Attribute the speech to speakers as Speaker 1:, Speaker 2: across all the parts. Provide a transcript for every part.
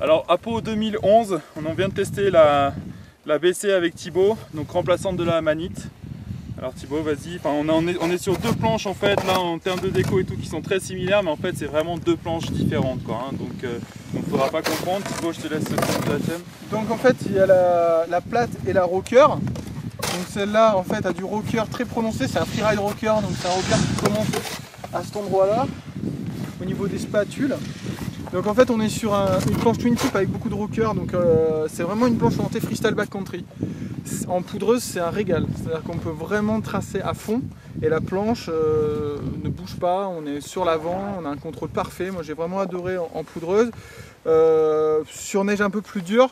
Speaker 1: Alors Apo 2011, on vient de tester la BC avec Thibaut, donc remplaçante de la Manite. Alors Thibaut, vas-y, enfin, on est sur deux planches en fait, là en termes de déco et tout, qui sont très similaires, mais en fait c'est vraiment deux planches différentes quoi, hein, donc faudra pas confondre. Thibaut, je te laisse prendre la thème.
Speaker 2: Donc en fait il y a la plate et la rocker. Donc celle-là en fait a du rocker très prononcé, c'est un freeride rocker, donc c'est un rocker qui commence à cet endroit-là, au niveau des spatules. Donc en fait on est sur une planche twin tip avec beaucoup de rocker, donc c'est vraiment une planche orientée freestyle backcountry. En poudreuse c'est un régal, c'est-à-dire qu'on peut vraiment tracer à fond et la planche ne bouge pas, on est sur l'avant, on a un contrôle parfait. Moi j'ai vraiment adoré en poudreuse. Sur neige un peu plus dure,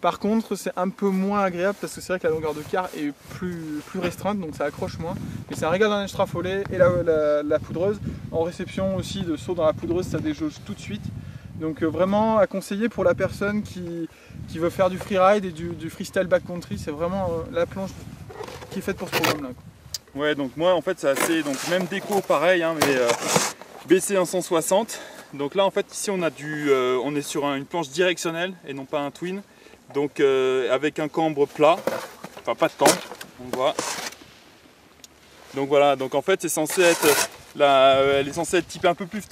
Speaker 2: par contre c'est un peu moins agréable parce que c'est vrai que la longueur de quart est plus restreinte, donc ça accroche moins. Mais c'est un régal dans la neige trafolée et la poudreuse. En réception aussi de saut dans la poudreuse, ça déjauge tout de suite. Donc vraiment à conseiller pour la personne qui veut faire du freeride et du freestyle backcountry, c'est vraiment la planche qui est faite pour ce programme-là.
Speaker 1: Ouais, donc moi en fait c'est assez, donc même déco pareil, hein, mais BC 160. Donc là en fait ici on est sur une planche directionnelle et non pas un twin. Donc avec un cambre plat, enfin pas de cambre, on voit. Donc voilà, donc en fait c'est censé être elle est censée être typée un peu plus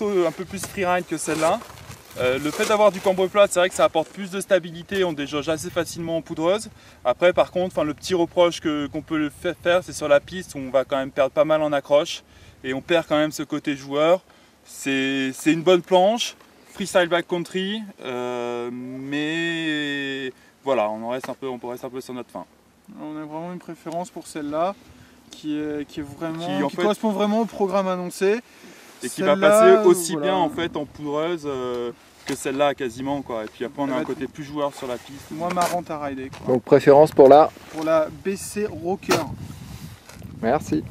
Speaker 1: freeride que celle-là. Le fait d'avoir du cambre plat, c'est vrai que ça apporte plus de stabilité, on déjauge assez facilement en poudreuse. Après par contre, le petit reproche qu'on peut faire, c'est sur la piste où on va quand même perdre pas mal en accroche et on perd quand même ce côté joueur. C'est une bonne planche, freestyle backcountry, mais voilà, on reste un peu sur notre fin.
Speaker 2: On a vraiment une préférence pour celle-là qui correspond vraiment au programme annoncé.
Speaker 1: Et qui va passer aussi bien en fait en poudreuse que celle-là quasiment quoi. Et puis après on a un côté plus joueur sur la piste.
Speaker 2: Moi ma rente à rider quoi.
Speaker 3: Donc préférence pour la
Speaker 2: BC Rocker.
Speaker 3: Merci.